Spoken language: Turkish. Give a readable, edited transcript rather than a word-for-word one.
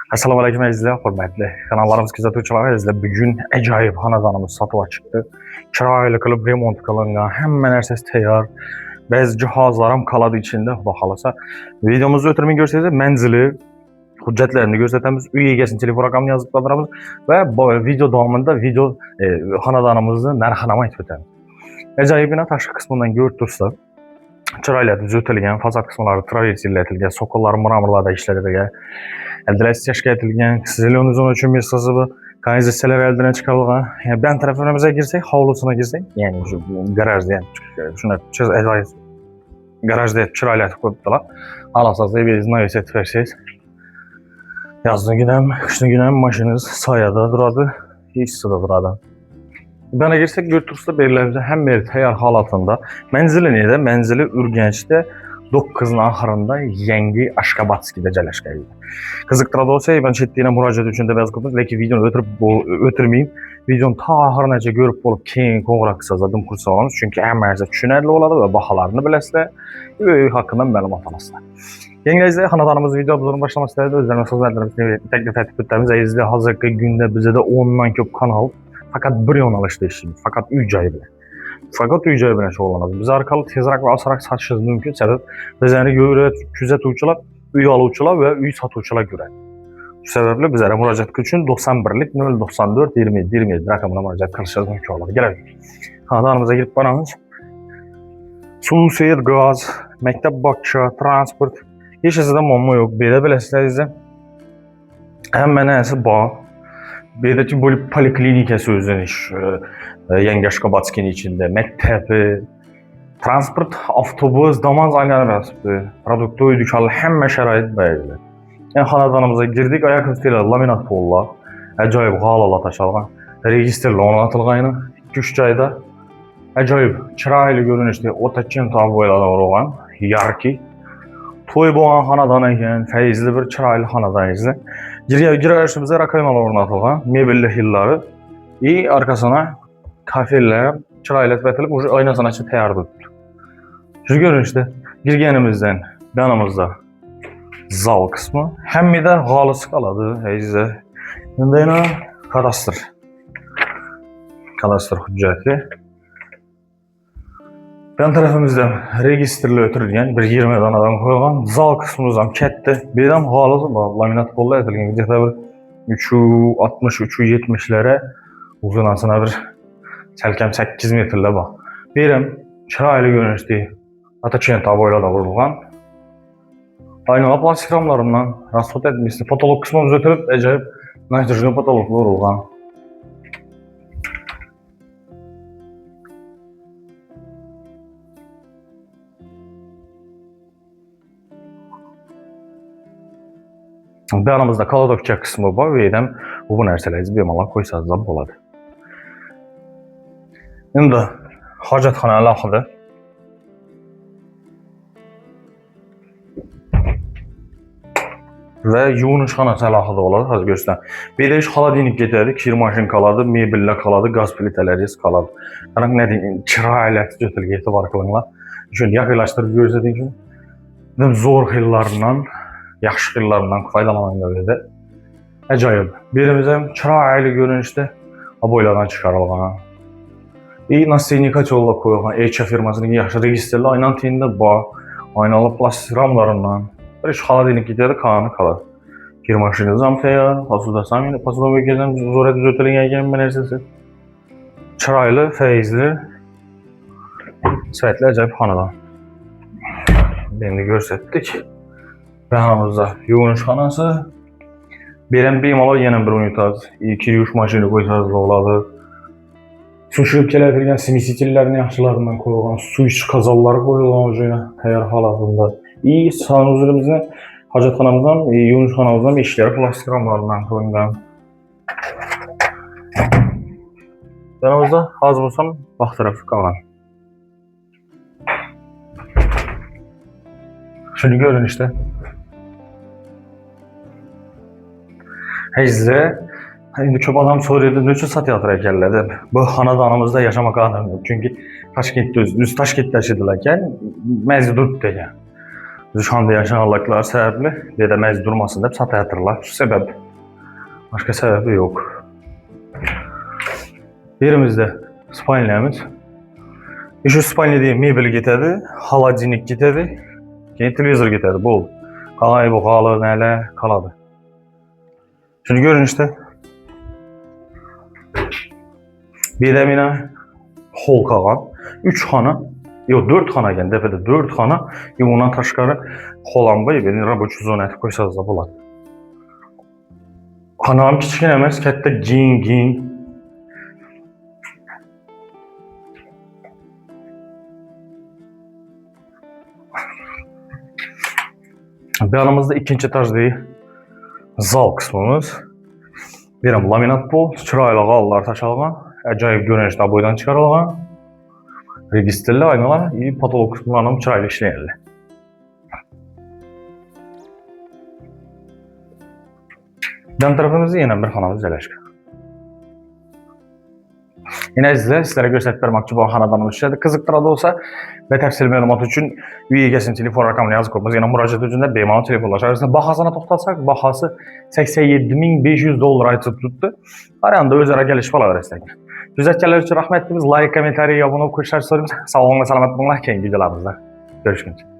Assalamu alaykum əzizlər, hörmətli kanallarımız kuzatuvchilar, əzizlər, bugün ajoyib xonadonimiz sotuvga chiqdi. Chiroyli qilib remont qilingan, hamma narsasi tayyor. Ba'zi jihozlar ham qoladi ichida, xudo xolasa. Videomizni o'tirmay ko'rsangiz, manzili, hujjatlarini ko'rsatamiz, uy egasini telefon raqamini yozib qoldiramiz va bu video davomida xonadonimizni narxini aytib o'tamiz. Ajoyibgina tashqi qismidan ko'rib turibsizlar. Chiroyli düzeltilgan, fasad qismlari traversiyatilgan, sokollar mramorlarda ishlatilgan, eldiler stechka etilgan, zelen uzun ölçüm mesajı bu. Kanalizatsiyalar eldiren çıkarılgan. Yani ben tarafımıza girsek, havlusuna girsek, yani şu garajda, yani şuna garajda chiroyli etib qo'yibdilar. Alasazda bir navis etib bersangiz, yazda gidem, kışda gidem maşinanız soyada duradi, hissida duradi. Bana girsek götürürse belirlerimizde hem bir tayyor halatında. Menzili neydi? Menzili Urgenç'te 9'un ahırında Yengi Aşkabatski'de joylashgan. Qiziqtiradi olsa, ben chetdan murojaat uchun deb yozib qo'ydim, lekin videoni o'tirmayim. Videoni ta oxirigacha ko'rib bo'lib, keyin qo'ng'iroq qilsangiz, dim qursa olamiz, chunki hamma narsa tushunarli bo'ladi va baholarni bilasizlar. Uy haqida ma'lumot olasizlar. Yengizlar, xonadonimiz videomizni boshlamasdan o'zlaringiz xizmatlaringizni taklif etib o'tamiz. Azizlar, hozirgi kunda bizda 10 dan ko'p kanal fakat bir yo'nalishda ishlaymiz. Fakat uy joyi bilan. Fakat uy joyi bilan shug'ullanamiz. Biz orqali tezroq va osonroq sotishimiz mumkin. Sabab bizlarni kuzatuvchilar, uy oluvchilar va uy sotuvchilar ko'radi. Shu sababli bizlarga murojaat qilish uchun 91lik 094 27 27 raqamga murojaat qilishingiz mumkin bo'ladi. Keladi. Xonadonimizga kirib boramiz. Suv, svet, gaz, maktab, bog'cha, transport, hech narsadan muammo yo'q. Bu yerda bilasizlar, hamma narsa bor. Bedaki böyle poliklinikası o'zining Yangi Ashgabatskining içinde, maktabi, transport, avtobus, damoz aylanmasi, produktoy dükanlar, hamma sharoit bor. Yani xonadonimizga girdik, oyoq ustiga laminat pollar, ajoyib g'alalar tashalgan, registrlar o'rnatilgan, 2-3 joyda ajoyib chiroyli ko'rinishda o'tachin to'ylardan o'ralgan, yarki to'y bo'lgan xonadon ekan, fayzli bir chiroyli xonadoningizda. Girişimizde rakoynalar o'rnatilgan, mebelli hillari ve arkasına kafeler chiroyli etilib, o'sha oynasini ochib tayyor bo'libdi. Shu ko'rinishda girganimizdan yanimizda zal kısmı hammada g'olis qoladi. Azizlar, endi kadastr hujjati. Yan tarafımızdan registrli o'tirilgan bir 20 danadan qo'yilgan zal qismimiz ham katta. Bu ham g'olis laminat qo'llar etilgan. Где-то bir 360 370'lere uzunasına bir salkam 8 metrlar bor. Bu ham chiroyli ko'rinishda atachenta bo'ylada qurilgan. Aynalar plastik ramlarından rasvot etmesi, patolog qismimiz o'tilib, ajoyib nitrogen patologlar qurilgan. Yanımızda kaladokça kısmı var ve bu narsalarınızı bemalol qo'ysangiz ham bo'ladi. Endi hojatxona alohida. Ve yuvinishxonasi alohida bo'ladi. Hozir ko'rsam. Bu yerda xolodilnik ketadi, kir mashin qoladi, mebellar qoladi, gaz plitalaringiz qoladi. Qarang, ne deyim, chiroyli jo'tilga e'tibor qilinglar. Shuni yaqinlashtirib ko'rsating uchun. Zo'r xillardan yaxshi xillardan foydalangan dedi. Ajoyib. Birimiz ham chiroyli ko'rinishda aboylardan chiqarilgan. Nasiyni kaçolla qo'yilgan Echa firmasining yaxshi registrli aynan tenda bor. Aynalı plastik ramlarından bir ish xolodilnik ketadi, qoni qoladi. Kir mashinangiz ham tayyor, posuda ham posuda bekazam zo'r tuzatilgan ekan bu narsasi. Chiroyli, fayzli, sifatli ajoyib xonadon. Endi ko'rsatdik. Yanımızda yuvinishxonasi. Beram bemalol yana bir unitaz, 2 yuvish mashina qo'ysangiz bo'ladi. Suv shirib keladigan smesitellarni yaxshilaridan qo'yilgan, suv ichish qozonlari qo'yilgan o'sha tayyor holatida. Sanuzurimizni, hojatxonamizdan, yuvinishxonamizdan eshiklari plastik ramlardan qo'yilgan. Yanımızda hozir bo'lsam vaqt tarafı qolgan. Shuni ko'rinishda Azizlar, endi ko'p odam so'raydi, nechun sotyapti ekanlar deb. Bu xonadonimizda yashamoq odam yo'q. Chunki Toshkentda o'zi Toshkentda yashaydilar ekan, mazidud degan. Düşanda yaşanan halaklar səbəbli verəməz durmasın deyib satayatırlar. Səbəb. Başqa səbəbi yox. Yerimizdə spalniyamiz. Şu spalniya mebel getədi, haladinik getədi, televizor getədi, bol. Qalay bu qalı, nələ qaladı. Şimdi görün işte. Bir də mina hol qalan 3 xana, yox 4 xana gəldi, dəfədə 4 xana, ondan taşqarı xolan var, beni rəboçu zonəti qoysaz da bular. Xanam kiçkin əməz, kətdə giyin. Yanımızda ikinci etaj değil, zal kısmımız. Birəm laminat bol, çırayla qallar taşalğan, əcayib görünüşdə boydan çıxarılğan, registrli aynalar, patolog kısımlarının çırayla işləyərli. Yan tarafımızda yenə bir xanamız yerləşir. Yine sizlere gösterip vermek için bu xanadan işlədi. Kızıqdıra da olsa ve təfsil məlumat üçün üyegesinin telefon rəqəmini yazıq olmaz. Yəni müraciət üçündə bemalın telefonlaşarısında bahasına toxtalsaq, bahası $87.500 ayçı tutdu. Arayanda özara gəliş falan verəsək. Düzəltgənlər üçün rəhmətlimiz, like, komentariya, abunə, qoşlar sorumuz. Sağ olun və salamat bunlar, keyin videolarımızda. Görüşmək üzere.